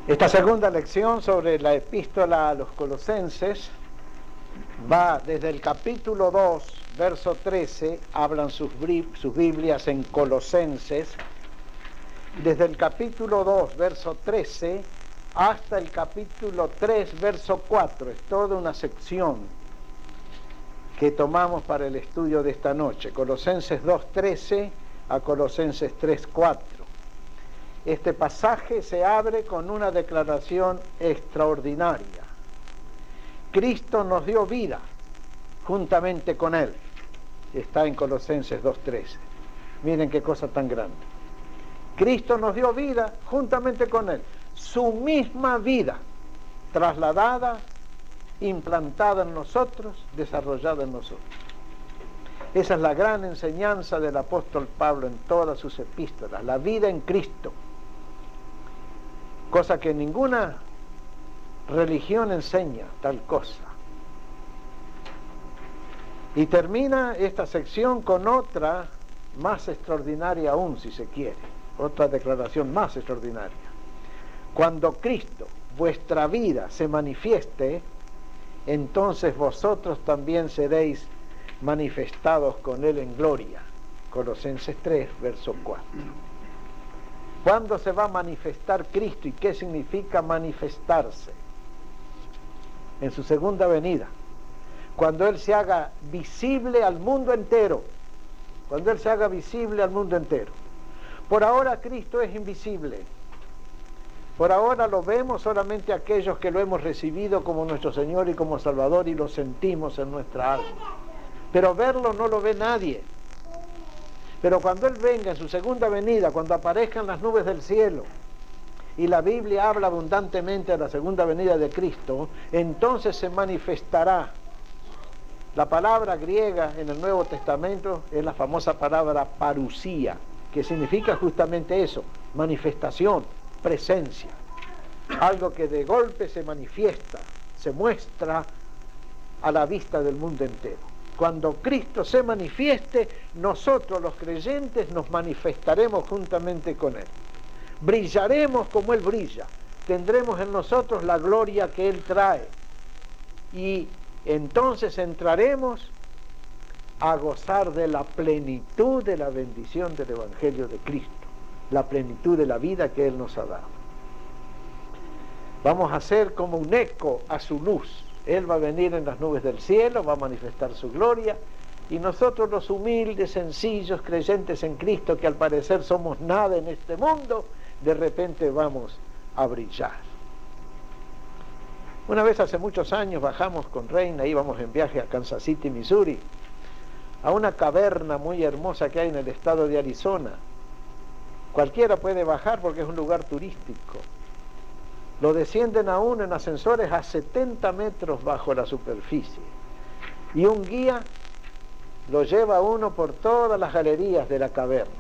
Esta segunda lección sobre la epístola a los Colosenses va desde el capítulo 2, verso 13, hablan sus Biblias en Colosenses, desde el capítulo 2, verso 13, hasta el capítulo 3, verso 4, es toda una sección que tomamos para el estudio de esta noche, Colosenses 2, 13 a Colosenses 3, 4. Este pasaje se abre con una declaración extraordinaria. Cristo nos dio vida juntamente con Él. Está en Colosenses 2:13. Miren qué cosa tan grande. Cristo nos dio vida juntamente con Él. Su misma vida, trasladada, implantada en nosotros, desarrollada en nosotros. Esa es la gran enseñanza del apóstol Pablo en todas sus epístolas. La vida en Cristo. Cosa que ninguna religión enseña tal cosa. Y termina esta sección con otra más extraordinaria aún, si se quiere, otra declaración más extraordinaria. Cuando Cristo, vuestra vida, se manifieste, entonces vosotros también seréis manifestados con Él en gloria. Colosenses 3, verso 4. ¿Cuándo se va a manifestar Cristo y qué significa manifestarse? En su segunda venida, cuando Él se haga visible al mundo entero, cuando Él se haga visible al mundo entero. Por ahora Cristo es invisible, por ahora lo vemos solamente aquellos que lo hemos recibido como nuestro Señor y como Salvador y lo sentimos en nuestra alma, pero verlo no lo ve nadie. Pero cuando Él venga en su segunda venida, cuando aparezcan las nubes del cielo, y la Biblia habla abundantemente de la segunda venida de Cristo, entonces se manifestará. La palabra griega en el Nuevo Testamento es la famosa palabra parusía, que significa justamente eso, manifestación, presencia. Algo que de golpe se manifiesta, se muestra a la vista del mundo entero. Cuando Cristo se manifieste, nosotros los creyentes nos manifestaremos juntamente con Él. Brillaremos como Él brilla. Tendremos en nosotros la gloria que Él trae. Y entonces entraremos a gozar de la plenitud de la bendición del Evangelio de Cristo. La plenitud de la vida que Él nos ha dado. Vamos a ser como un eco a su luz. Él va a venir en las nubes del cielo, va a manifestar su gloria, y nosotros los humildes, sencillos, creyentes en Cristo, que al parecer somos nada en este mundo, de repente vamos a brillar. Una vez hace muchos años bajamos con Reina, íbamos en viaje a Kansas City, Missouri, a una caverna muy hermosa que hay en el estado de Arizona. Cualquiera puede bajar porque es un lugar turístico. Lo descienden a uno en ascensores a 70 metros bajo la superficie. Y un guía lo lleva a uno por todas las galerías de la caverna.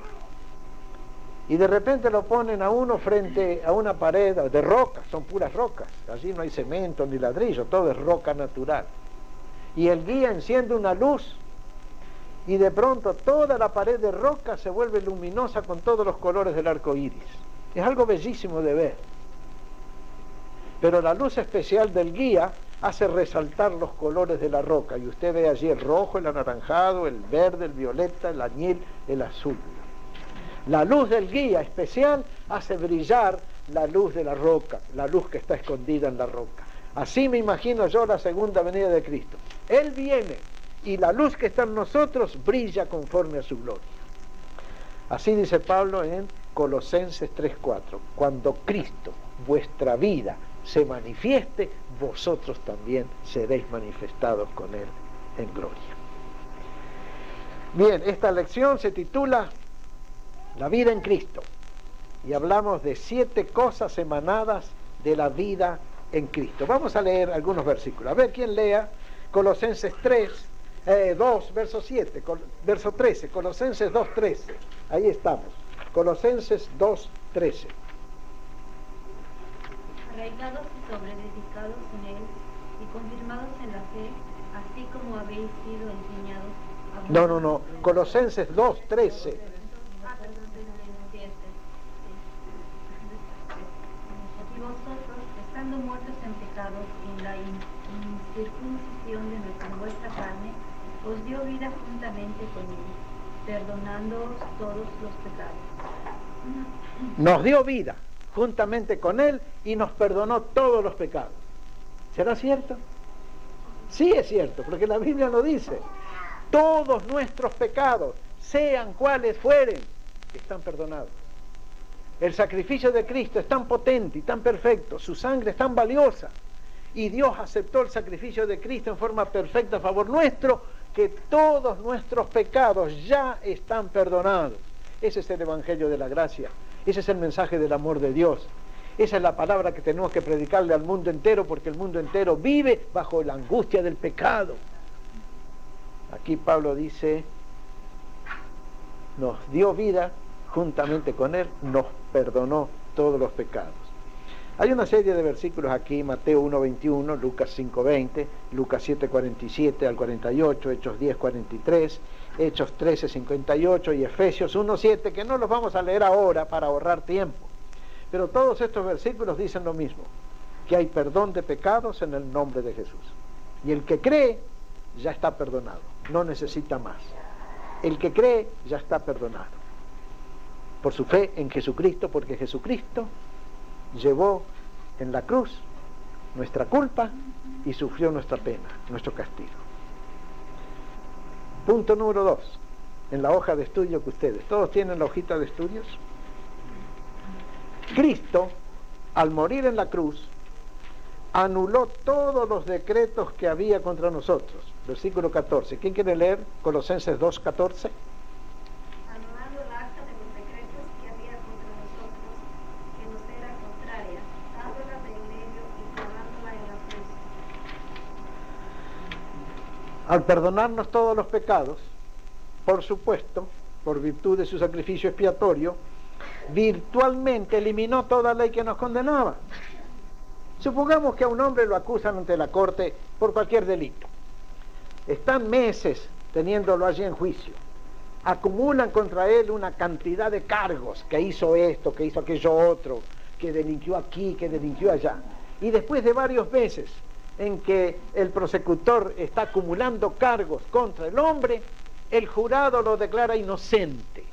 Y de repente lo ponen a uno frente a una pared de rocas, son puras rocas. Allí no hay cemento ni ladrillo, todo es roca natural. Y el guía enciende una luz y de pronto toda la pared de roca se vuelve luminosa con todos los colores del arco iris. Es algo bellísimo de ver. Pero la luz especial del guía hace resaltar los colores de la roca, y usted ve allí el rojo, el anaranjado, el verde, el violeta, el añil, el azul. La luz del guía especial hace brillar la luz de la roca, la luz que está escondida en la roca. Así me imagino yo la segunda venida de Cristo. Él viene y la luz que está en nosotros brilla conforme a su gloria. Así dice Pablo en Colosenses 3:4, cuando Cristo, vuestra vida, se manifieste, vosotros también seréis manifestados con Él en gloria. Bien, esta lección se titula La vida en Cristo, y hablamos de 7 cosas emanadas de la vida en Cristo. Vamos a leer algunos versículos. A ver, ¿quién lea? Colosenses 2, verso 7, verso 13, Colosenses 2:13. Ahí estamos. Colosenses 2:13. Arraigados y sobreedificados en Él y confirmados en la fe, así como habéis sido enseñados. No, Colosenses 2:13. Y vosotros circuncisión de vuestra carne, os dio vida juntamente con él, perdonándoos todos los pecados. Nos dio vida juntamente con él y nos perdonó todos los pecados. ¿Será cierto? Sí es cierto, porque la Biblia lo dice. Todos nuestros pecados, sean cuales fueren, están perdonados. El sacrificio de Cristo es tan potente y tan perfecto, su sangre es tan valiosa, y Dios aceptó el sacrificio de Cristo en forma perfecta a favor nuestro, que todos nuestros pecados ya están perdonados. Ese es el Evangelio de la gracia, ese es el mensaje del amor de Dios. Esa es la palabra que tenemos que predicarle al mundo entero, porque el mundo entero vive bajo la angustia del pecado. Aquí Pablo dice, nos dio vida juntamente con él, nos perdonó todos los pecados. Hay una serie de versículos aquí, Mateo 1:21, Lucas 5:20, Lucas 7:47 al 48, Hechos 10:43, Hechos 13:58 y Efesios 1:7, que no los vamos a leer ahora para ahorrar tiempo. Pero todos estos versículos dicen lo mismo, que hay perdón de pecados en el nombre de Jesús. Y el que cree ya está perdonado, no necesita más. El que cree ya está perdonado. Por su fe en Jesucristo, porque Jesucristo llevó en la cruz nuestra culpa y sufrió nuestra pena, nuestro castigo. Punto número 2, en la hoja de estudio que ustedes, ¿todos tienen la hojita de estudios? Cristo, al morir en la cruz, anuló todos los decretos que había contra nosotros. Versículo 14. ¿Quién quiere leer Colosenses 2:14? Anulando el acta de los decretos que había contra nosotros, que nos era contraria, dándola de en medio y clavándola en la cruz. Al perdonarnos todos los pecados, por supuesto, por virtud de su sacrificio expiatorio, virtualmente eliminó toda ley que nos condenaba. Supongamos que a un hombre lo acusan ante la corte por cualquier delito. Están meses teniéndolo allí en juicio. Acumulan contra él una cantidad de cargos, que hizo esto, que hizo aquello otro, que delinquió aquí, que delinquió allá. Y después de varios meses en que el prosecutor está acumulando cargos contra el hombre, el jurado lo declara inocente.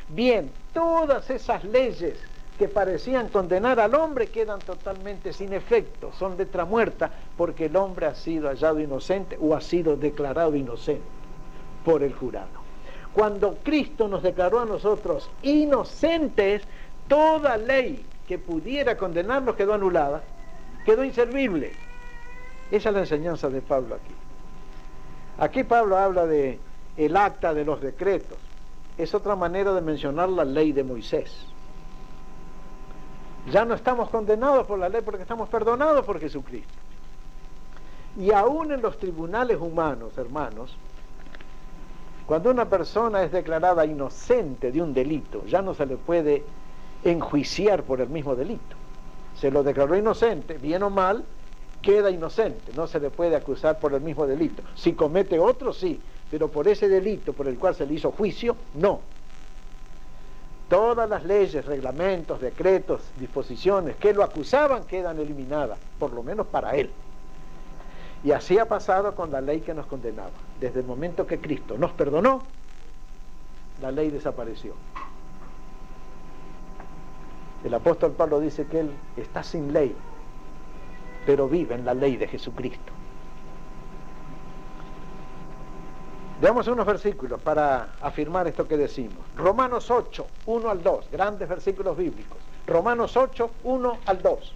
Bien, todas esas leyes que parecían condenar al hombre quedan totalmente sin efecto, son letra muerta, porque el hombre ha sido hallado inocente o ha sido declarado inocente por el jurado. Cuando Cristo nos declaró a nosotros inocentes, toda ley que pudiera condenarnos quedó anulada, quedó inservible. Esa es la enseñanza de Pablo aquí. Aquí Pablo habla de el acta de los decretos. Es otra manera de mencionar la ley de Moisés. Ya no estamos condenados por la ley porque estamos perdonados por Jesucristo. Y aún en los tribunales humanos, hermanos, cuando una persona es declarada inocente de un delito, ya no se le puede enjuiciar por el mismo delito. Se lo declaró inocente, bien o mal, queda inocente, no se le puede acusar por el mismo delito. Si comete otro, sí, pero por ese delito por el cual se le hizo juicio, no. Todas las leyes, reglamentos, decretos, disposiciones que lo acusaban quedan eliminadas, por lo menos para él. Y así ha pasado con la ley que nos condenaba. Desde el momento que Cristo nos perdonó, la ley desapareció. El apóstol Pablo dice que él está sin ley, pero vive en la ley de Jesucristo. Veamos unos versículos para afirmar esto que decimos. Romanos 8, 1 al 2, grandes versículos bíblicos. Romanos 8, 1 al 2.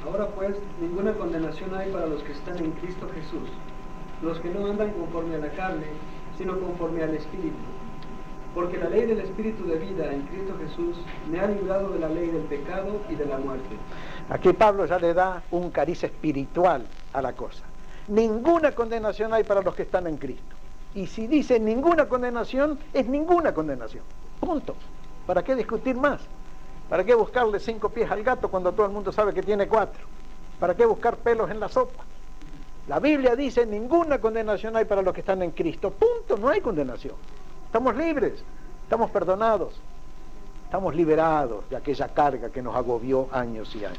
Ahora pues, ninguna condenación hay para los que están en Cristo Jesús, los que no andan conforme a la carne, sino conforme al Espíritu. Porque la ley del Espíritu de vida en Cristo Jesús me ha librado de la ley del pecado y de la muerte. Aquí Pablo ya le da un cariz espiritual a la cosa. Ninguna condenación hay para los que están en Cristo. Y si dice ninguna condenación, es ninguna condenación. Punto. ¿Para qué discutir más? ¿Para qué buscarle 5 pies al gato cuando todo el mundo sabe que tiene 4? ¿Para qué buscar pelos en la sopa? La Biblia dice ninguna condenación hay para los que están en Cristo. Punto. No hay condenación. Estamos libres, estamos perdonados, Estamos liberados de aquella carga que nos agobió años y años.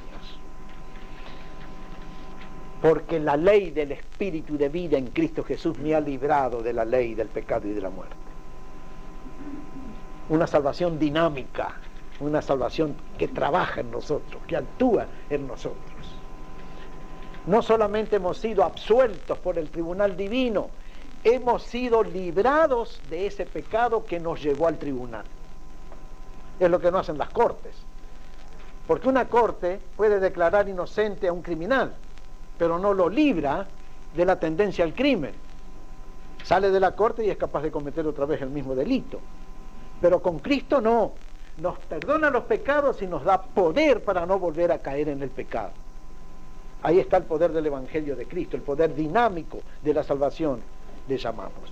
Porque la ley del Espíritu de vida en Cristo Jesús me ha librado de la ley del pecado y de la muerte. Una salvación dinámica, una salvación que trabaja en nosotros, que actúa en nosotros. No solamente hemos sido absueltos por el tribunal divino, hemos sido librados de ese pecado que nos llevó al tribunal. Es lo que no hacen las cortes. Porque una corte puede declarar inocente a un criminal, pero no lo libra de la tendencia al crimen. Sale de la corte y es capaz de cometer otra vez el mismo delito. Pero con Cristo no. Nos perdona los pecados y nos da poder para no volver a caer en el pecado. Ahí está el poder del Evangelio de Cristo, el poder dinámico de la salvación, le llamamos.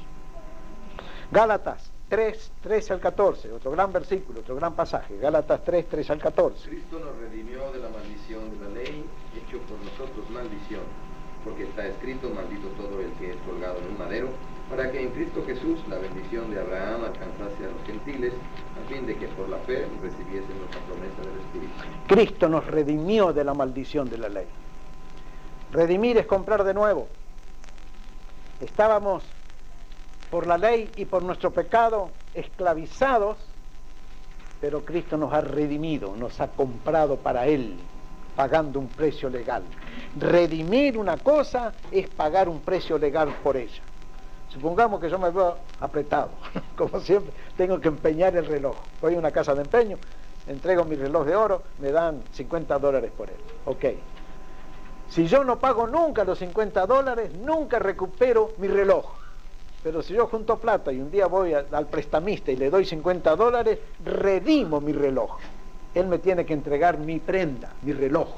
Gálatas 3, 13 al 14, otro gran versículo, otro gran pasaje. Gálatas 3, 13 al 14. Cristo nos redimió de la maldición de la ley, hecho por nosotros maldición, porque está escrito: maldito todo el que es colgado en un madero, para que en Cristo Jesús la bendición de Abraham alcanzase a los gentiles, a fin de que por la fe recibiésemos la promesa del Espíritu. Cristo nos redimió de la maldición de la ley. Redimir es comprar de nuevo. Estábamos por la ley y por nuestro pecado esclavizados, pero Cristo nos ha redimido, nos ha comprado para Él, pagando un precio legal. Redimir una cosa es pagar un precio legal por ella. Supongamos que yo me veo apretado, como siempre, tengo que empeñar el reloj. Voy a una casa de empeño, entrego mi reloj de oro, me dan $50 por él. Ok. Si yo no pago nunca los $50, nunca recupero mi reloj. Pero si yo junto plata y un día voy al prestamista y le doy $50, redimo mi reloj. Él me tiene que entregar mi prenda, mi reloj,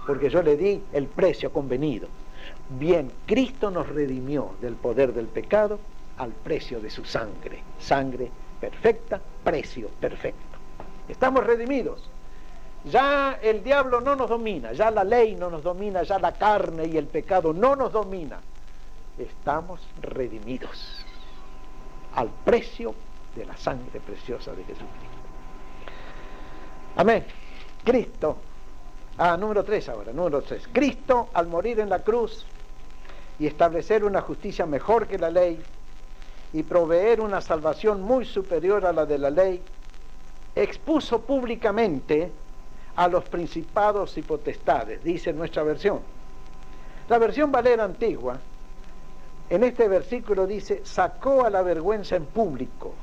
porque yo le di el precio convenido. Bien, Cristo nos redimió del poder del pecado al precio de su sangre. Sangre perfecta, precio perfecto. Estamos redimidos. Ya el diablo no nos domina, ya la ley no nos domina, ya la carne y el pecado no nos domina. Estamos redimidos al precio de la sangre preciosa de Jesucristo. Amén. Cristo. Número 3 ahora, número 3. Cristo, al morir en la cruz y establecer una justicia mejor que la ley y proveer una salvación muy superior a la de la ley, expuso públicamente a los principados y potestades, dice nuestra versión. La versión Valera antigua, en este versículo dice: sacó a la vergüenza en público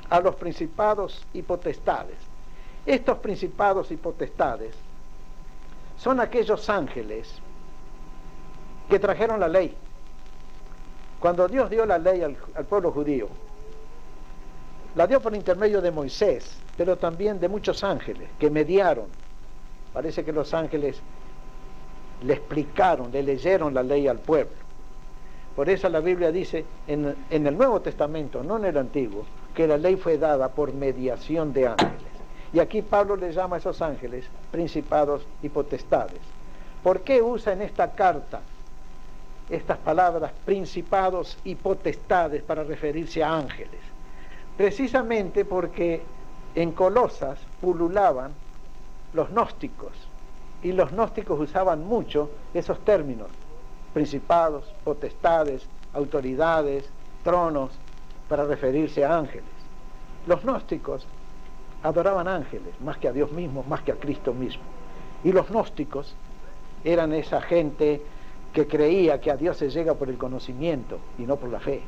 a los principados y potestades. Estos principados y potestades son aquellos ángeles que trajeron la ley. Cuando Dios dio la ley al pueblo judío, la dio por intermedio de Moisés, pero también de muchos ángeles que mediaron. Parece que los ángeles le explicaron, le leyeron la ley al pueblo. Por eso la Biblia dice en el Nuevo Testamento, no en el Antiguo, que la ley fue dada por mediación de ángeles. Y aquí Pablo le llama a esos ángeles principados y potestades. ¿Por qué usa en esta carta estas palabras principados y potestades para referirse a ángeles? Precisamente porque en Colosas pululaban los gnósticos, y los gnósticos usaban mucho esos términos: principados, potestades, autoridades, tronos, para referirse a ángeles. Los gnósticos adoraban ángeles más que a Dios mismo, más que a Cristo mismo. Y los gnósticos eran esa gente que creía que a Dios se llega por el conocimiento y no por la fe.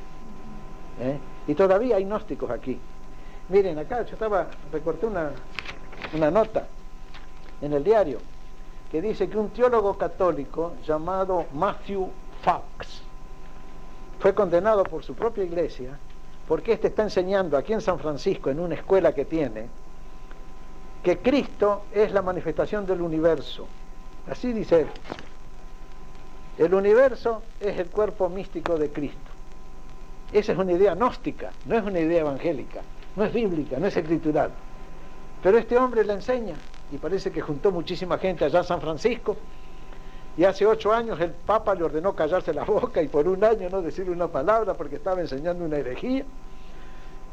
Y todavía hay gnósticos aquí. Miren, acá yo recorté una nota en el diario que dice que un teólogo católico llamado Matthew Fox fue condenado por su propia iglesia porque está enseñando aquí en San Francisco, en una escuela que tiene, que Cristo es la manifestación del universo. Así dice él. El universo es el cuerpo místico de Cristo. Esa es una idea gnóstica, no es una idea evangélica, no es bíblica, no es escritural. Pero este hombre la enseña, y parece que juntó muchísima gente allá en San Francisco, y hace 8 años el Papa le ordenó callarse la boca y por un año no decirle una palabra porque estaba enseñando una herejía.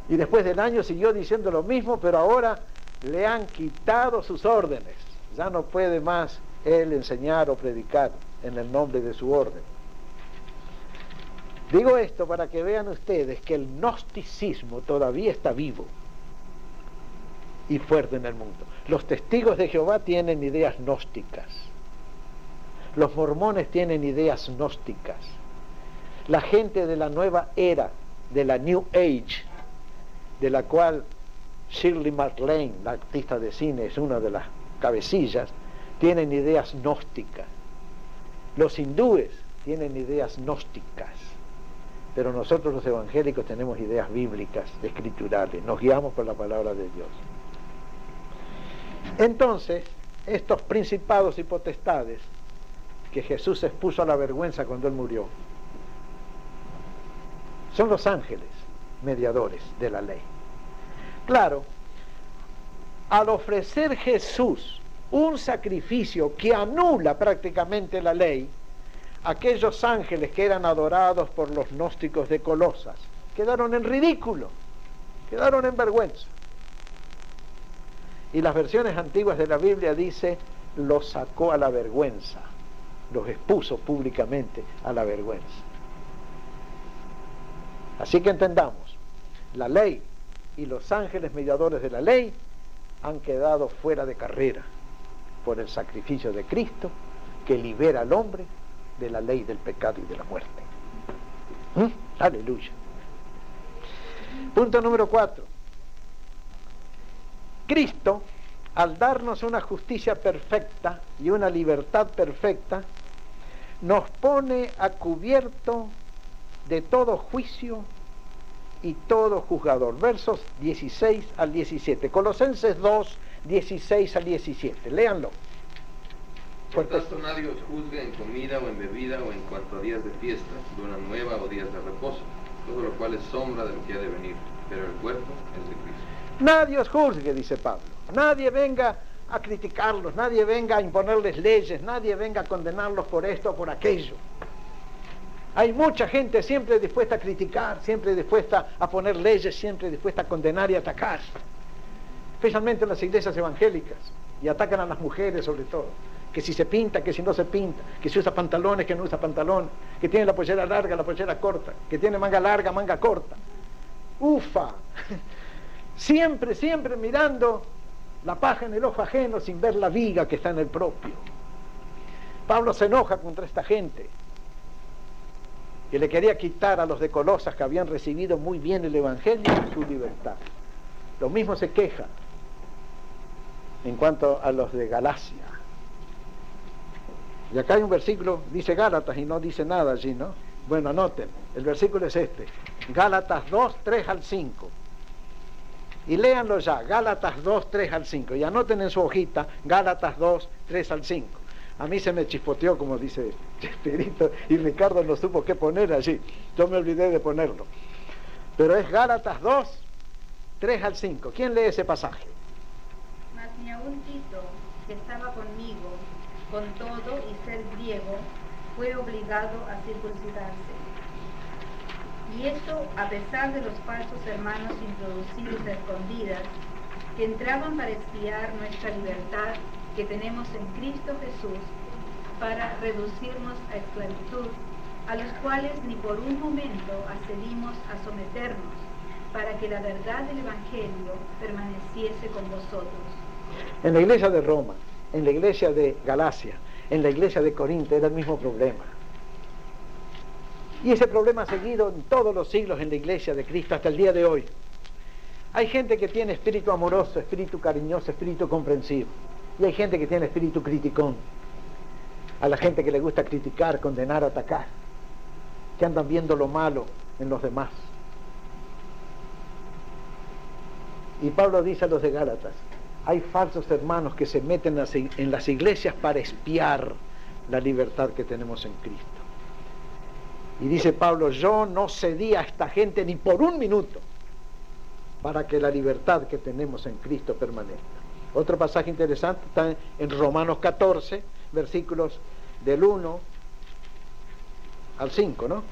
Y después del año siguió diciendo lo mismo, pero ahora le han quitado sus órdenes. Ya no puede más él enseñar o predicar en el nombre de su orden. Digo esto para que vean ustedes que el gnosticismo todavía está vivo y fuerte en el mundo. Los testigos de Jehová tienen ideas gnósticas. Los mormones tienen ideas gnósticas. La gente de la nueva era, de la New Age, de la cual Shirley MacLaine, la artista de cine, es una de las cabecillas, tienen ideas gnósticas. Los hindúes tienen ideas gnósticas. Pero nosotros los evangélicos tenemos ideas bíblicas, escriturales, nos guiamos por la palabra de Dios. Entonces, estos principados y potestades que Jesús expuso a la vergüenza cuando Él murió, son los ángeles mediadores de la ley. Claro, al ofrecer Jesús un sacrificio que anula prácticamente la ley, aquellos ángeles que eran adorados por los gnósticos de Colosas quedaron en ridículo, quedaron en vergüenza. Y las versiones antiguas de la Biblia dice, los sacó a la vergüenza, los expuso públicamente a la vergüenza. Así que entendamos, la ley y los ángeles mediadores de la ley han quedado fuera de carrera por el sacrificio de Cristo que libera al hombre de la ley del pecado y de la muerte. Aleluya. Punto número 4. Cristo, al darnos una justicia perfecta y una libertad perfecta, nos pone a cubierto de todo juicio y todo juzgador. Versos 16 al 17. Colosenses 2, 16 al 17. Léanlo. Por tanto, nadie os juzgue en comida o en bebida o en cuanto a días de fiesta, luna nueva o días de reposo, todo lo cual es sombra de lo que ha de venir, pero el cuerpo es de Cristo. Nadie os juzgue, dice Pablo. Nadie venga a criticarlos, nadie venga a imponerles leyes, nadie venga a condenarlos por esto o por aquello. Hay mucha gente siempre dispuesta a criticar, siempre dispuesta a poner leyes, siempre dispuesta a condenar y atacar, especialmente en las iglesias evangélicas, y atacan a las mujeres sobre todo, que si se pinta, que si no se pinta, que si usa pantalones, que no usa pantalones, que tiene la pollera larga, la pollera corta, que tiene manga larga, manga corta. Ufa, siempre mirando la paja en el ojo ajeno sin ver la viga que está en el propio. Pablo se enoja contra esta gente que le quería quitar a los de Colosas, que habían recibido muy bien el evangelio, su libertad. Lo mismo se queja en cuanto a los de Galacia. Y acá hay un versículo, dice Gálatas y no dice nada allí, ¿no? Bueno, anoten, el versículo es este, Gálatas 2, 3 al 5. Y léanlo ya, Gálatas 2, 3 al 5. Y anoten en su hojita, Gálatas 2, 3 al 5. A mí se me chispoteó, como dice Chespirito, y Ricardo no supo qué poner allí. Yo me olvidé de ponerlo. Pero es Gálatas 2, 3 al 5. ¿Quién lee ese pasaje? Mas ni aun Tito, que estaba conmigo, con todo y ser griego, fue obligado a circuncidarse. Y esto a pesar de los falsos hermanos introducidos a escondidas, que entraban para espiar nuestra libertad que tenemos en Cristo Jesús, para reducirnos a esclavitud, a los cuales ni por un momento accedimos a someternos, para que la verdad del Evangelio permaneciese con vosotros. En la iglesia de Roma, en la iglesia de Galacia, en la iglesia de Corinto era el mismo problema. Y ese problema ha seguido en todos los siglos en la iglesia de Cristo hasta el día de hoy. Hay gente que tiene espíritu amoroso, espíritu cariñoso, espíritu comprensivo. Y hay gente que tiene espíritu criticón. A la gente que le gusta criticar, condenar, atacar. Que andan viendo lo malo en los demás. Y Pablo dice a los de Gálatas, hay falsos hermanos que se meten en las iglesias para espiar la libertad que tenemos en Cristo. Y dice Pablo, yo no cedí a esta gente ni por un minuto para que la libertad que tenemos en Cristo permanezca. Otro pasaje interesante está en Romanos 14, versículos del 1 al 5, ¿no?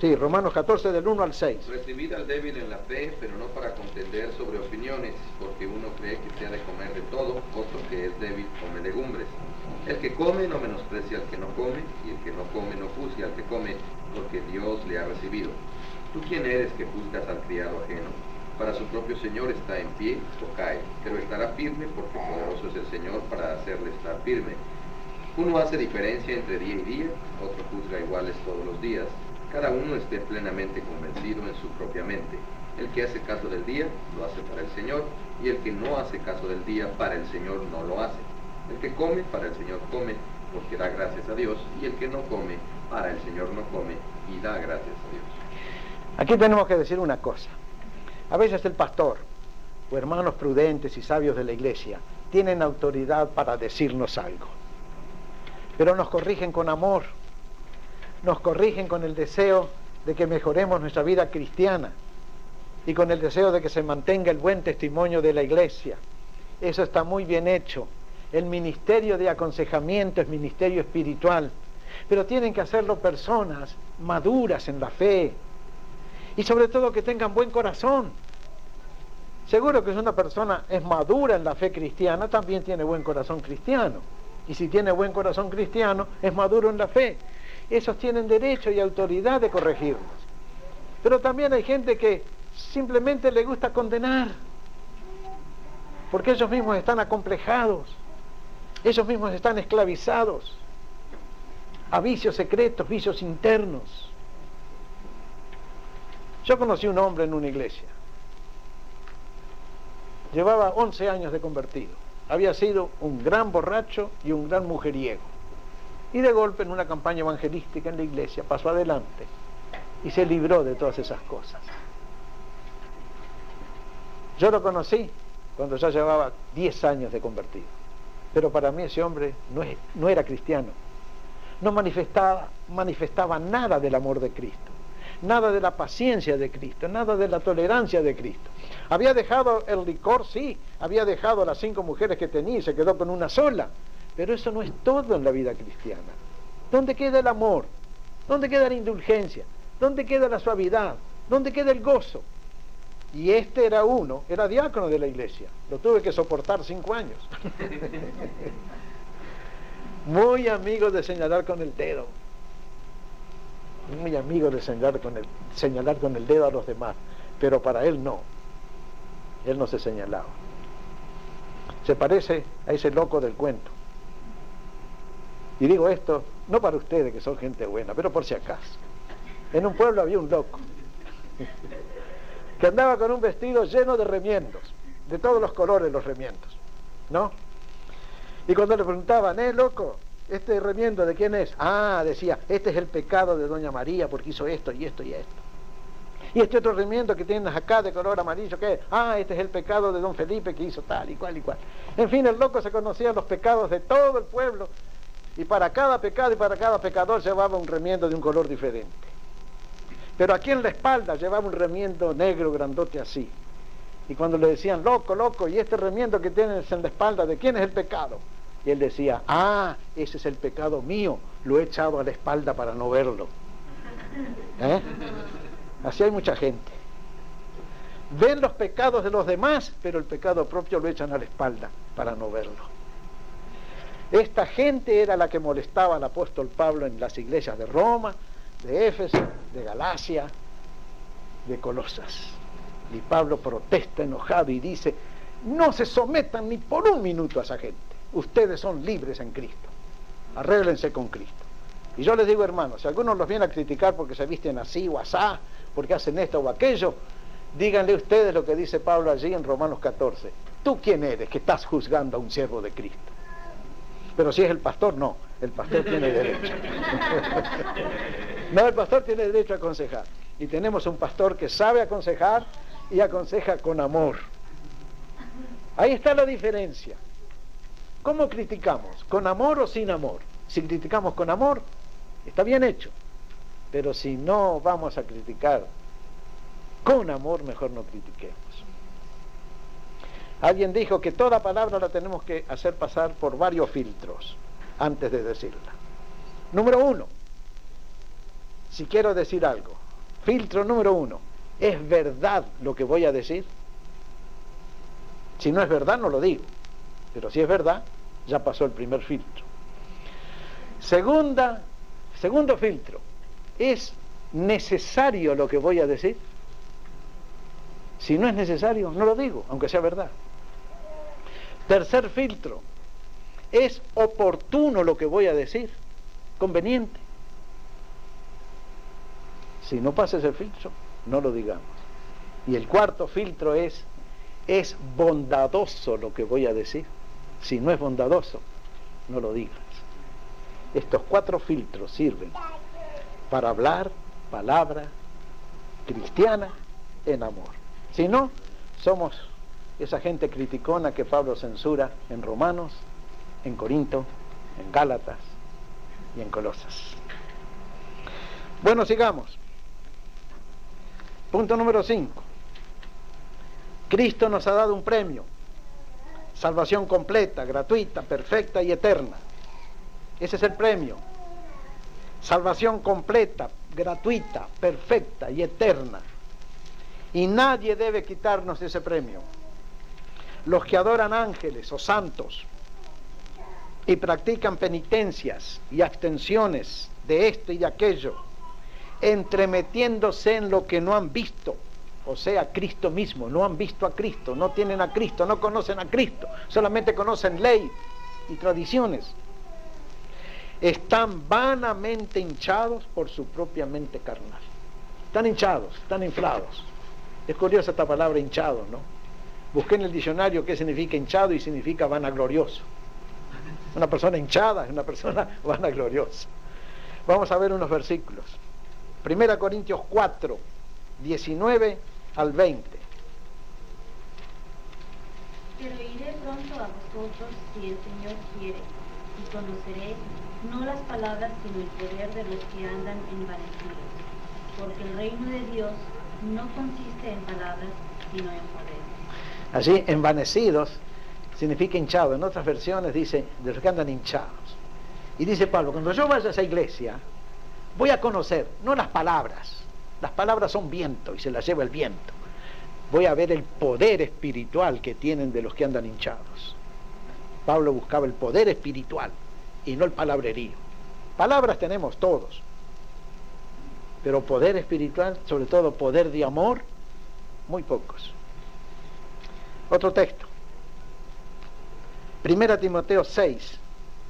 Sí, Romanos 14 del 1 al 6. Recibid al débil en la fe, pero no para contender sobre opiniones, porque uno cree que se ha de comer de todo, otro que es débil come legumbres. El que come no menosprecia al que no come, y el que no come no juzgue al que come, porque Dios le ha recibido. ¿Tú quién eres que juzgas al criado ajeno? Para su propio Señor está en pie o cae, pero estará firme porque poderoso es el Señor para hacerle estar firme. Uno hace diferencia entre día y día, otro juzga iguales todos los días. Cada uno esté plenamente convencido en su propia mente. El que hace caso del día, lo hace para el Señor, y el que no hace caso del día, para el Señor no lo hace. El que come, para el Señor come, porque da gracias a Dios, y el que no come, para el Señor no come, y da gracias a Dios. Aquí tenemos que decir una cosa. A veces el pastor, o hermanos prudentes y sabios de la iglesia, tienen autoridad para decirnos algo. Pero nos corrigen con amor, nos corrigen con el deseo de que mejoremos nuestra vida cristiana y con el deseo de que se mantenga el buen testimonio de la iglesia. Eso está muy bien hecho. El ministerio de aconsejamiento es ministerio espiritual, pero tienen que hacerlo personas maduras en la fe y sobre todo que tengan buen corazón. Seguro que si una persona es madura en la fe cristiana, también tiene buen corazón cristiano. Y si tiene buen corazón cristiano, es maduro en la fe. Esos tienen derecho y autoridad de corregirnos. Pero también hay gente que simplemente le gusta condenar, porque ellos mismos están acomplejados, ellos mismos están esclavizados a vicios secretos, vicios internos. Yo conocí un hombre en una iglesia. Llevaba 11 años de convertido. Había sido un gran borracho y un gran mujeriego. Y de golpe en una campaña evangelística en la iglesia pasó adelante y se libró de todas esas cosas. Yo lo conocí cuando ya llevaba 10 años de convertido. Pero para mí ese hombre no era cristiano. No manifestaba nada del amor de Cristo, nada de la paciencia de Cristo, nada de la tolerancia de Cristo. Había dejado el licor, sí, había dejado a las 5 mujeres que tenía y se quedó con una sola. Pero eso no es todo en la vida cristiana. ¿Dónde queda el amor? ¿Dónde queda la indulgencia? ¿Dónde queda la suavidad? ¿Dónde queda el gozo? Y este era diácono de la iglesia. Lo tuve que soportar 5 años. Muy amigo de señalar con el dedo. Muy amigo de señalar con el dedo a los demás. Pero para él no. Él no se señalaba. Se parece a ese loco del cuento. Y digo esto no para ustedes que son gente buena, pero por si acaso. En un pueblo había un loco que andaba con un vestido lleno de remiendos, de todos los colores los remiendos, ¿no? Y cuando le preguntaban, loco, ¿este remiendo de quién es? Ah, decía, este es el pecado de doña María porque hizo esto y esto y esto. Y este otro remiendo que tienes acá de color amarillo, ¿qué es? Ah, este es el pecado de don Felipe que hizo tal y cual y cual. En fin, el loco se conocía los pecados de todo el pueblo y para cada pecado y para cada pecador llevaba un remiendo de un color diferente. Pero aquí en la espalda llevaba un remiendo negro grandote así. Y cuando le decían, loco, ¿y este remiendo que tienes en la espalda, de quién es el pecado? Y él decía, ese es el pecado mío, lo he echado a la espalda para no verlo. Así hay mucha gente. Ven los pecados de los demás, pero el pecado propio lo echan a la espalda para no verlo. Esta gente era la que molestaba al apóstol Pablo en las iglesias de Roma, de Éfeso, de Galacia, de Colosas. Y Pablo protesta enojado y dice, no se sometan ni por un minuto a esa gente. Ustedes son libres en Cristo. Arréglense con Cristo. Y yo les digo, hermanos, si algunos los vienen a criticar porque se visten así o asá, porque hacen esto o aquello, díganle ustedes lo que dice Pablo allí en Romanos 14. ¿Tú quién eres que estás juzgando a un siervo de Cristo? Pero si es el pastor, no. El pastor tiene derecho. No, el pastor tiene derecho a aconsejar. Y tenemos un pastor que sabe aconsejar y aconseja con amor. Ahí está la diferencia. ¿Cómo criticamos? ¿Con amor o sin amor? Si criticamos con amor, está bien hecho. Pero si no vamos a criticar con amor, mejor no critiquemos. Alguien dijo que toda palabra la tenemos que hacer pasar por varios filtros antes de decirla. Número 1, si quiero decir algo, Filtro número 1. ¿Es verdad lo que voy a decir? Si no es verdad, no lo digo. Pero si es verdad, ya pasó el primer filtro. Segundo filtro. ¿Es necesario lo que voy a decir? Si no es necesario, no lo digo, aunque sea verdad. Tercer filtro. ¿Es oportuno lo que voy a decir? ¿Conveniente? Si no pasa ese filtro, no lo digamos. Y el cuarto filtro ¿es bondadoso lo que voy a decir? Si no es bondadoso, no lo digas. Estos 4 filtros sirven para hablar palabra cristiana en amor. Si no, somos esa gente criticona que Pablo censura en Romanos, en Corinto, en Gálatas y en Colosas. Bueno, sigamos. Punto número 5. Cristo nos ha dado un premio. Salvación completa, gratuita, perfecta y eterna. Ese es el premio. Salvación completa, gratuita, perfecta y eterna. Y nadie debe quitarnos ese premio. Los que adoran ángeles o santos y practican penitencias y abstenciones de esto y de aquello, entremetiéndose en lo que no han visto, o sea, Cristo mismo, no han visto a Cristo, no tienen a Cristo, no conocen a Cristo, solamente conocen ley y tradiciones, están vanamente hinchados por su propia mente carnal. Están hinchados, están inflados. Es curiosa esta palabra hinchado, ¿no? Busqué en el diccionario qué significa hinchado y significa vanaglorioso. Una persona hinchada es una persona vanagloriosa. Vamos a ver unos versículos. 1 Corintios 4, 19 al 20. Pero iré pronto a vosotros si el Señor quiere, y conoceré no las palabras sino el poder de los que andan envanecidos, porque el reino de Dios no consiste en palabras sino en poder. Allí, envanecidos significa hinchado. En otras versiones dice de los que andan hinchados. Y dice Pablo, cuando yo vaya a esa iglesia, voy a conocer, no las palabras son viento y se las lleva el viento. Voy a ver el poder espiritual que tienen de los que andan hinchados. Pablo buscaba el poder espiritual y no el palabrerío. Palabras tenemos todos, pero poder espiritual, sobre todo poder de amor, muy pocos. Otro texto. 1 Timoteo 6,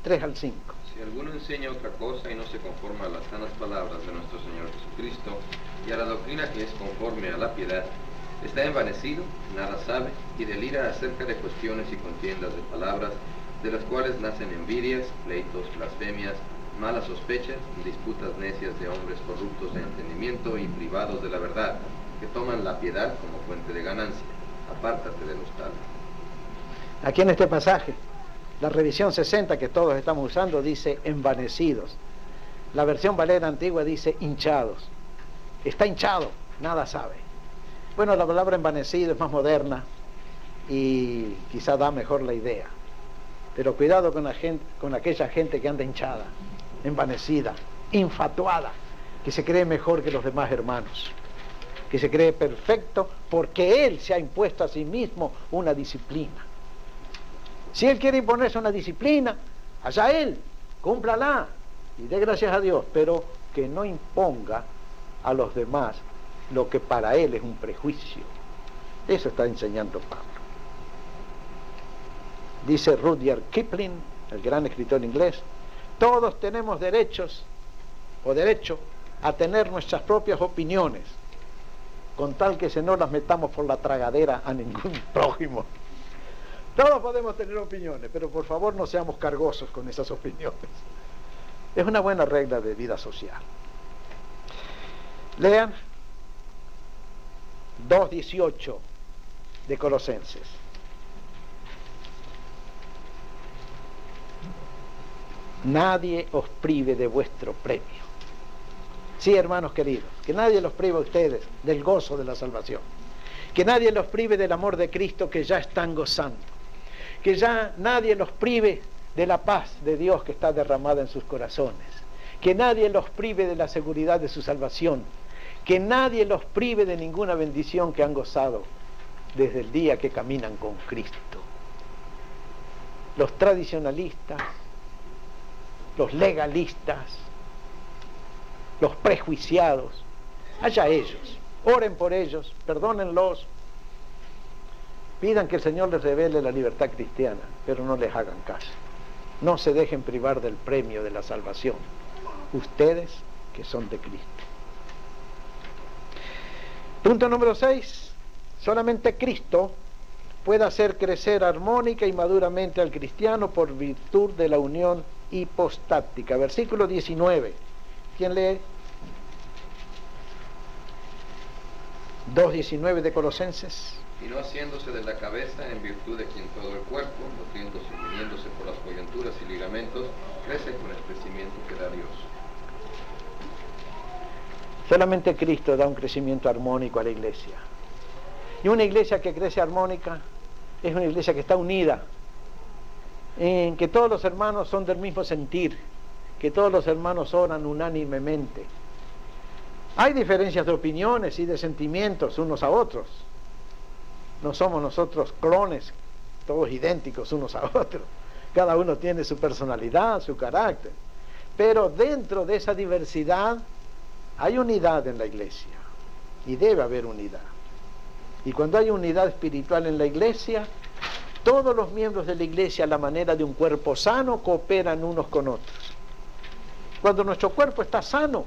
3 al 5. Si alguno enseña otra cosa y no se conforma a las sanas palabras de nuestro Señor Jesucristo y a la doctrina que es conforme a la piedad, está envanecido, nada sabe y delira acerca de cuestiones y contiendas de palabras, de las cuales nacen envidias, pleitos, blasfemias, malas sospechas, disputas necias de hombres corruptos de entendimiento y privados de la verdad, que toman la piedad como fuente de ganancia. Apártate de los tales. Aquí en este pasaje, la revisión 60 que todos estamos usando dice envanecidos. La versión Valera antigua dice hinchados. Está hinchado, nada sabe. Bueno, la palabra envanecido es más moderna y quizá da mejor la idea. Pero cuidado con aquella gente que anda hinchada, envanecida, infatuada, que se cree mejor que los demás hermanos, que se cree perfecto porque él se ha impuesto a sí mismo una disciplina. Si él quiere imponerse una disciplina, allá él, cúmplala y dé gracias a Dios, pero que no imponga a los demás lo que para él es un prejuicio. Eso está enseñando Pablo. Dice Rudyard Kipling, el gran escritor inglés, todos tenemos derecho a tener nuestras propias opiniones, con tal que se no las metamos por la tragadera a ningún prójimo. Todos podemos tener opiniones, pero por favor no seamos cargosos con esas opiniones. Es una buena regla de vida social. Lean 2:18 de Colosenses. Nadie os prive de vuestro premio. Sí, hermanos queridos, que nadie los prive a ustedes del gozo de la salvación. Que nadie los prive del amor de Cristo que ya están gozando. Que ya nadie los prive de la paz de Dios que está derramada en sus corazones. Que nadie los prive de la seguridad de su salvación. que nadie los prive de ninguna bendición que han gozado desde el día que caminan con Cristo. Los tradicionalistas, los legalistas, los prejuiciados, allá ellos, oren por ellos, perdónenlos, pidan que el Señor les revele la libertad cristiana, pero no les hagan caso. No se dejen privar del premio de la salvación, ustedes que son de Cristo. Punto número 6. Solamente Cristo puede hacer crecer armónica y maduramente al cristiano por virtud de la unión hipostática. Versículo 19. ¿Quién lee? 2:19 de Colosenses. Y no haciéndose de la cabeza, en virtud de quien todo el cuerpo, nutriéndose y uniéndose por las coyunturas y ligamentos, crece con el crecimiento que da Dios. Solamente Cristo da un crecimiento armónico a la iglesia. Y una iglesia que crece armónica es una iglesia que está unida, en que todos los hermanos son del mismo sentir, que todos los hermanos oran unánimemente. Hay diferencias de opiniones y de sentimientos unos a otros. No somos nosotros clones, todos idénticos unos a otros. Cada uno tiene su personalidad, su carácter. Pero dentro de esa diversidad hay unidad en la iglesia. Y debe haber unidad. Y cuando hay unidad espiritual en la iglesia, todos los miembros de la iglesia, a la manera de un cuerpo sano, cooperan unos con otros. Cuando nuestro cuerpo está sano,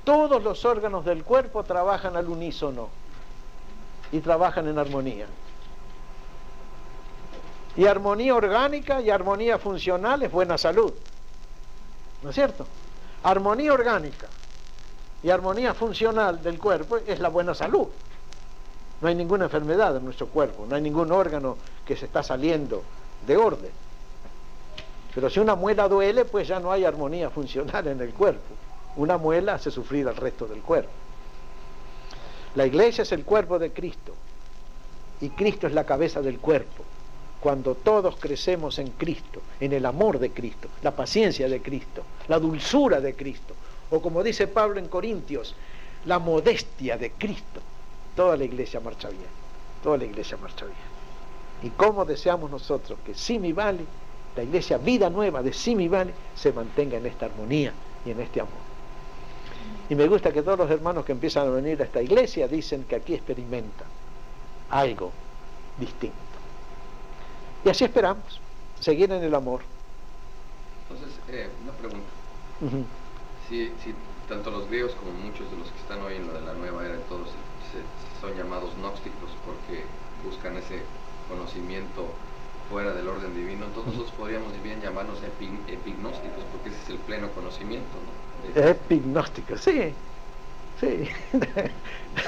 todos los órganos del cuerpo trabajan al unísono y trabajan en armonía. Y armonía orgánica y armonía funcional es buena salud. ¿No es cierto? Armonía orgánica y armonía funcional del cuerpo es la buena salud. No hay ninguna enfermedad en nuestro cuerpo, no hay ningún órgano que se está saliendo de orden. Pero si una muela duele, pues ya no hay armonía funcional en el cuerpo. Una muela hace sufrir al resto del cuerpo. La iglesia es el cuerpo de Cristo y Cristo es la cabeza del cuerpo. Cuando todos crecemos en Cristo, en el amor de Cristo, la paciencia de Cristo, la dulzura de Cristo, o como dice Pablo en Corintios, la modestia de Cristo, toda la iglesia marcha bien, toda la iglesia marcha bien. Y cómo deseamos nosotros que Simi Valley, la iglesia Vida Nueva de Simi Valley, se mantenga en esta armonía y en este amor. Y me gusta que todos los hermanos que empiezan a venir a esta iglesia dicen que aquí experimentan algo distinto. Y así esperamos, seguir en el amor. Entonces, una pregunta. Si tanto los griegos como muchos de los que están hoy en lo de la nueva era, todos son llamados gnósticos porque buscan ese conocimiento fuera del orden divino, entonces nosotros podríamos bien llamarnos epignósticos, porque ese es el pleno conocimiento, ¿no? Epignósticos, sí.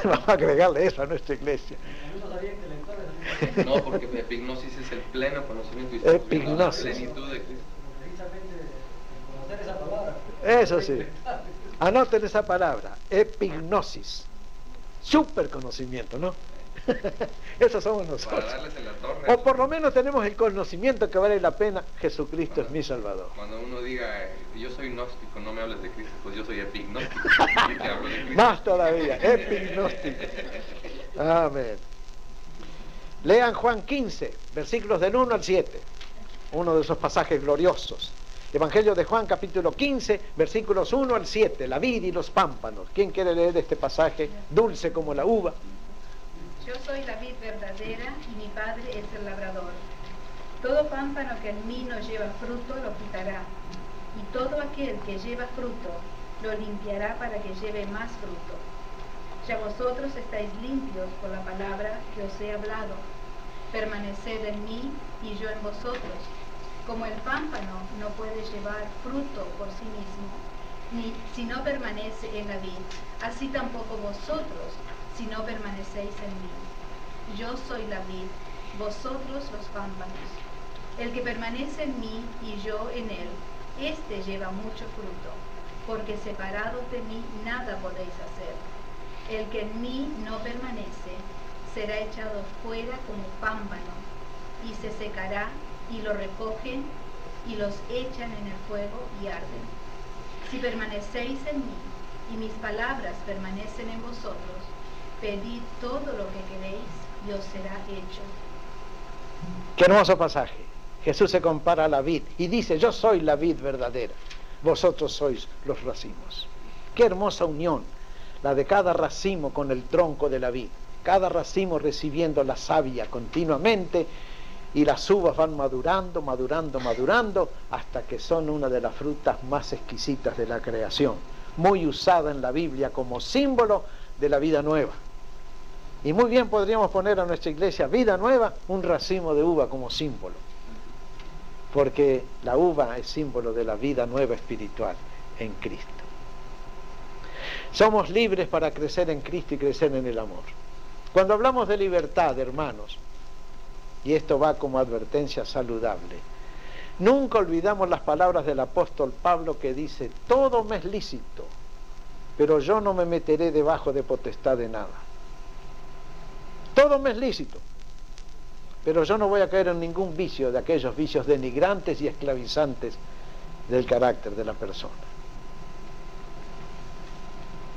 Vamos a agregarle eso a nuestra iglesia. No, porque epignosis es el pleno conocimiento y epignosis. La plenitud de Cristo. Eso sí. Anoten esa palabra, epignosis. Super conocimiento, ¿no? Eso somos nosotros. Para darles en la torre. O por lo menos tenemos el conocimiento que vale la pena. Jesucristo es mi Salvador. Cuando uno diga, yo soy gnóstico, no me hables de Cristo, pues yo soy epignóstico. Yo te hablo de Cristo. Más todavía, epignóstico. Amén. Lean Juan 15, versículos del 1 al 7. Uno de esos pasajes gloriosos. Evangelio de Juan, capítulo 15, versículos 1 al 7. La vid y los pámpanos. ¿Quién quiere leer este pasaje dulce como la uva? Yo soy la vid verdadera y mi Padre es el labrador. Todo pámpano que en mí no lleva fruto lo quitará, y todo aquel que lleva fruto lo limpiará para que lleve más fruto. Ya vosotros estáis limpios por la palabra que os he hablado. Permaneced en mí y yo en vosotros. Como el pámpano no puede llevar fruto por sí mismo, ni si no permanece en la vid, así tampoco vosotros si no permanecéis en mí. Yo soy la vid, vosotros los pámpanos. El que permanece en mí y yo en él, éste lleva mucho fruto, porque separados de mí nada podéis hacer. El que en mí no permanece será echado fuera como pámpano, y se secará, y lo recogen, y los echan en el fuego y arden. Si permanecéis en mí, y mis palabras permanecen en vosotros, pedid todo lo que queréis y os será hecho. Qué hermoso pasaje. Jesús se compara a la vid y dice, yo soy la vid verdadera, vosotros sois los racimos. Qué hermosa unión, la de cada racimo con el tronco de la vid, cada racimo recibiendo la savia continuamente, y las uvas van madurando, madurando, madurando, hasta que son una de las frutas más exquisitas de la creación, muy usada en la Biblia como símbolo de la vida nueva. Y muy bien podríamos poner a nuestra iglesia vida nueva, un racimo de uva como símbolo, porque la uva es símbolo de la vida nueva espiritual en Cristo. Somos libres para crecer en Cristo y crecer en el amor. Cuando hablamos de libertad, hermanos, y esto va como advertencia saludable, nunca olvidamos las palabras del apóstol Pablo que dice, todo me es lícito, pero yo no me meteré debajo de potestad de nada. Todo me es lícito, pero yo no voy a caer en ningún vicio de aquellos vicios denigrantes y esclavizantes del carácter de la persona.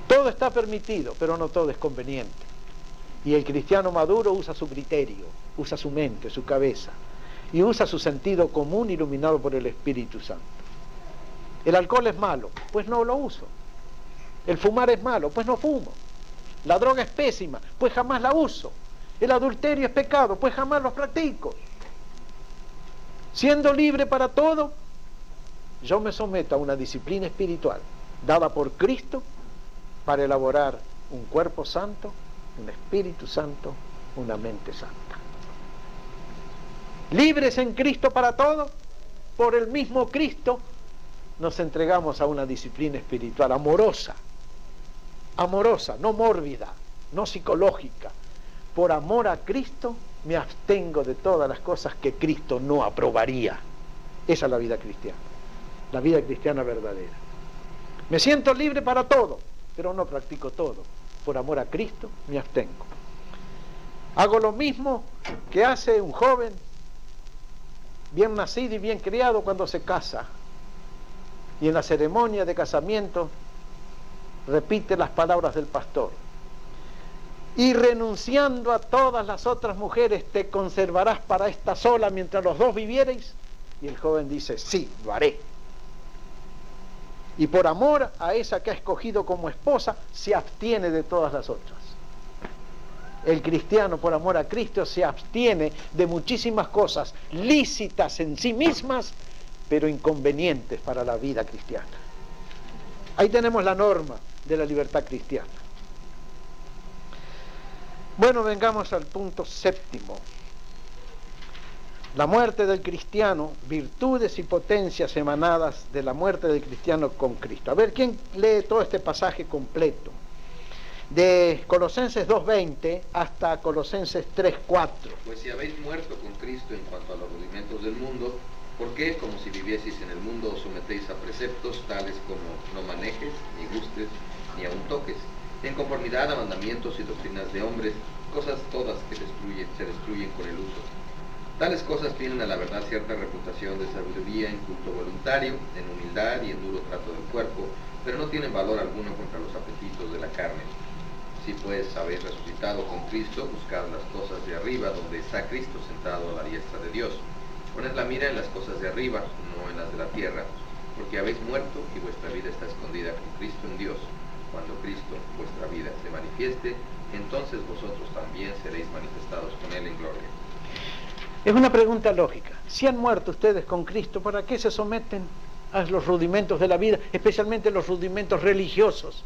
Todo está permitido, pero no todo es conveniente. Y el cristiano maduro usa su criterio, usa su mente, su cabeza, y usa su sentido común iluminado por el Espíritu Santo. El alcohol es malo, pues no lo uso. El fumar es malo, pues no fumo. La droga es pésima, pues jamás la uso. El adulterio es pecado, pues jamás lo practico. Siendo libre para todo, yo me someto a una disciplina espiritual dada por Cristo para elaborar un cuerpo santo, un Espíritu Santo, una mente santa. Libres en Cristo para todo, por el mismo Cristo nos entregamos a una disciplina espiritual amorosa, no mórbida, no psicológica. Por amor a Cristo me abstengo de todas las cosas que Cristo no aprobaría. Esa es la vida cristiana verdadera. Me siento libre para todo, pero no practico todo. Por amor a Cristo me abstengo. Hago lo mismo que hace un joven bien nacido y bien criado cuando se casa, y en la ceremonia de casamiento repite las palabras del pastor: y renunciando a todas las otras mujeres te conservarás para esta sola mientras los dos viviereis. Y el joven dice, sí, lo haré. Y por amor a esa que ha escogido como esposa se abstiene de todas las otras. El cristiano, por amor a Cristo, se abstiene de muchísimas cosas lícitas en sí mismas, pero inconvenientes para la vida cristiana. Ahí tenemos la norma de la libertad cristiana. Bueno, vengamos al punto séptimo. La muerte del cristiano, virtudes y potencias emanadas de la muerte del cristiano con Cristo. A ver, ¿quién lee todo este pasaje completo? De Colosenses 2:20 hasta Colosenses 3:4. Pues si habéis muerto con Cristo en cuanto a los rudimentos del mundo, ¿por qué, como si vivieseis en el mundo, os sometéis a preceptos tales como no manejes, ni gustes, ni aun toques, en conformidad a mandamientos y doctrinas de hombres, cosas todas que se destruyen con el uso? Tales cosas tienen a la verdad cierta reputación de sabiduría en culto voluntario, en humildad y en duro trato del cuerpo, pero no tienen valor alguno contra los apetitos de la carne. Si pues habéis resucitado con Cristo, buscad las cosas de arriba, donde está Cristo sentado a la diestra de Dios. Poned la mira en las cosas de arriba, no en las de la tierra, porque habéis muerto y vuestra vida está escondida con Cristo en Dios. Cuando Cristo, vuestra vida, se manifieste, entonces vosotros también seréis manifestados con Él en gloria. Es una pregunta lógica. Si han muerto ustedes con Cristo, ¿para qué se someten a los rudimentos de la vida, especialmente los rudimentos religiosos?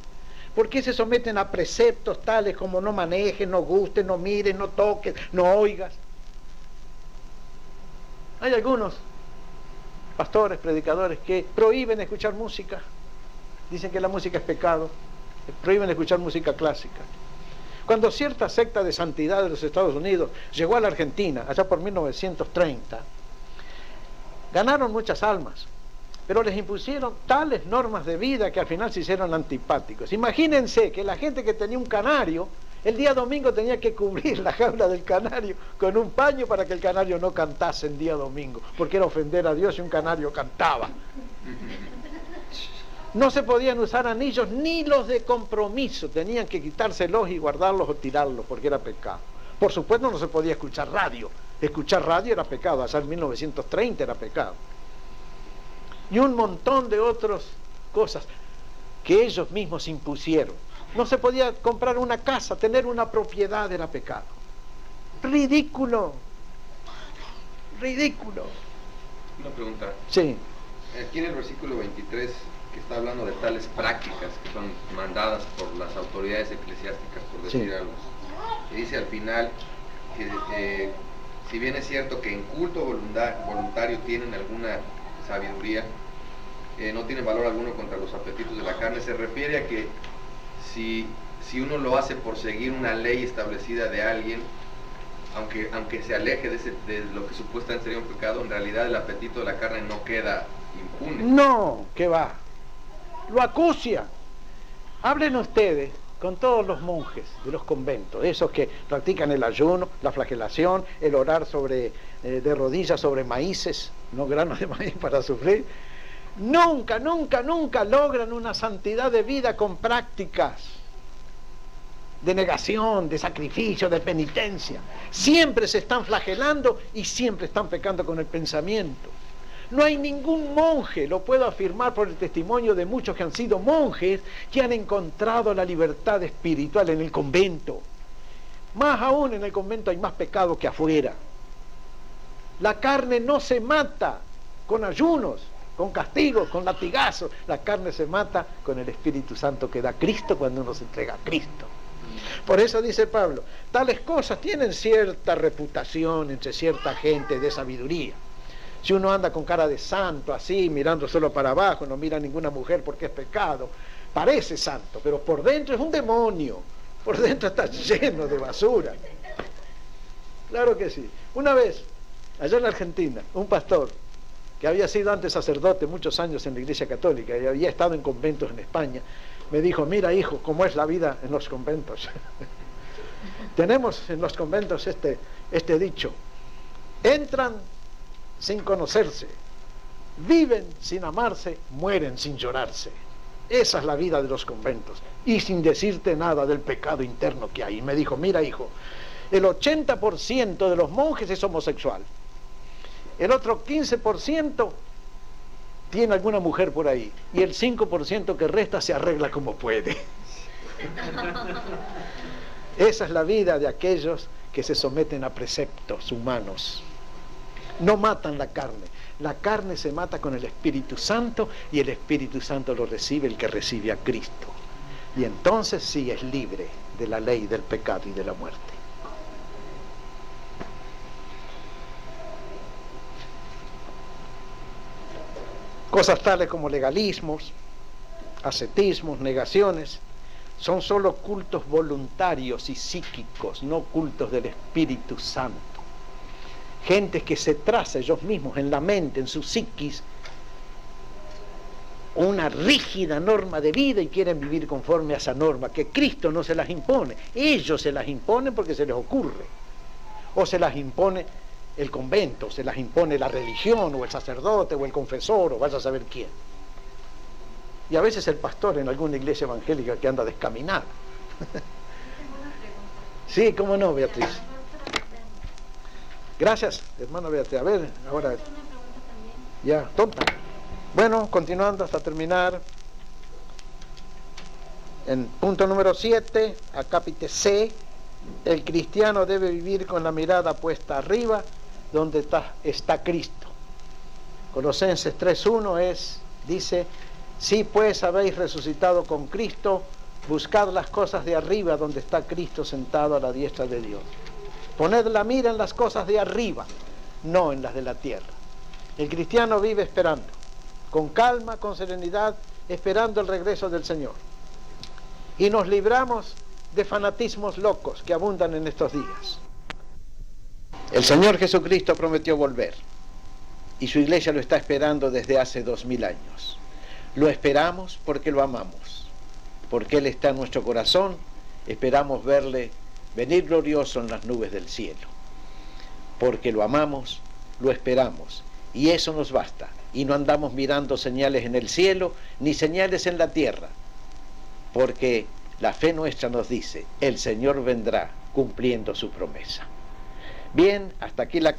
¿Por qué se someten a preceptos tales como no manejes, no gustes, no mires, no toques, no oigas? Hay algunos pastores, predicadores que prohíben escuchar música. Dicen que la música es pecado. Prohíben escuchar música clásica. Cuando cierta secta de santidad de los Estados Unidos llegó a la Argentina, allá por 1930, ganaron muchas almas, pero les impusieron tales normas de vida que al final se hicieron antipáticos. Imagínense que la gente que tenía un canario, el día domingo tenía que cubrir la jaula del canario con un paño para que el canario no cantase el día domingo, porque era ofender a Dios si un canario cantaba. No se podían usar anillos ni los de compromiso, tenían que quitárselos y guardarlos o tirarlos porque era pecado. Por supuesto no se podía escuchar radio era pecado, hasta en 1930 era pecado. Y un montón de otras cosas que ellos mismos impusieron. No se podía comprar una casa, tener una propiedad era pecado. Ridículo, ridículo. Una pregunta. Sí. Aquí en el versículo 23, que está hablando de tales prácticas que son mandadas por las autoridades eclesiásticas, por decir algo, y dice al final que si bien es cierto que en culto voluntario tienen alguna sabiduría, no tienen valor alguno contra los apetitos de la carne, se refiere a que si uno lo hace por seguir una ley establecida de alguien, aunque se aleje de lo que supuestamente sería un pecado, en realidad el apetito de la carne no queda impune. No, ¿qué va? Lo acucia. Hablen ustedes con todos los monjes de los conventos, esos que practican el ayuno, la flagelación, el orar de rodillas sobre maíces, no granos de maíz para sufrir. Nunca logran una santidad de vida con prácticas de negación, de sacrificio, de penitencia. Siempre se están flagelando y siempre están pecando con el pensamiento. No hay ningún monje, lo puedo afirmar por el testimonio de muchos que han sido monjes, que han encontrado la libertad espiritual en el convento. Más aún en el convento hay más pecado que afuera. La carne no se mata con ayunos, con castigos, con latigazos. La carne se mata con el Espíritu Santo que da Cristo cuando uno se entrega a Cristo. Por eso dice Pablo, tales cosas tienen cierta reputación entre cierta gente de sabiduría. Si uno anda con cara de santo, así, mirando solo para abajo, no mira a ninguna mujer porque es pecado, parece santo, pero por dentro es un demonio, por dentro está lleno de basura. Claro que sí. Una vez, allá en Argentina, un pastor que había sido antes sacerdote muchos años en la Iglesia Católica y había estado en conventos en España, me dijo, mira hijo, cómo es la vida en los conventos. Tenemos en los conventos este dicho, entran sin conocerse, viven sin amarse, mueren sin llorarse. Esa es la vida de los conventos, y sin decirte nada del pecado interno que hay. Y me dijo, mira hijo, el 80% de los monjes es homosexual, el otro 15% tiene alguna mujer por ahí, y el 5% que resta se arregla como puede. Esa es la vida de aquellos que se someten a preceptos humanos. No matan la carne se mata con el Espíritu Santo, y el Espíritu Santo lo recibe el que recibe a Cristo, y entonces sí es libre de la ley del pecado y de la muerte. Cosas tales como legalismos, ascetismos, negaciones, son solo cultos voluntarios y psíquicos, no cultos del Espíritu Santo. Gente que se traza ellos mismos en la mente, en su psiquis, una rígida norma de vida y quieren vivir conforme a esa norma, que Cristo no se las impone. Ellos se las imponen porque se les ocurre. O se las impone el convento, se las impone la religión, o el sacerdote, o el confesor, o vaya a saber quién. Y a veces el pastor en alguna iglesia evangélica que anda descaminado. Sí, cómo no, Beatriz. Gracias, hermano Beatriz. A ver, ahora. Ya, tonta. Bueno, continuando hasta terminar. En punto número 7, acápite C, el cristiano debe vivir con la mirada puesta arriba, donde está Cristo. Colosenses 3:1 dice, si pues habéis resucitado con Cristo, buscad las cosas de arriba, donde está Cristo sentado a la diestra de Dios. Poned la mira en las cosas de arriba, no en las de la tierra. El cristiano vive esperando, con calma, con serenidad, esperando el regreso del Señor. Y nos libramos de fanatismos locos que abundan en estos días. El Señor Jesucristo prometió volver, y su iglesia lo está esperando desde hace 2000 años. Lo esperamos porque lo amamos, porque Él está en nuestro corazón. Esperamos verle venir glorioso en las nubes del cielo. Porque lo amamos, lo esperamos, y eso nos basta y no andamos mirando señales en el cielo ni señales en la tierra, porque la fe nuestra nos dice, el Señor vendrá cumpliendo su promesa. Bien, hasta aquí la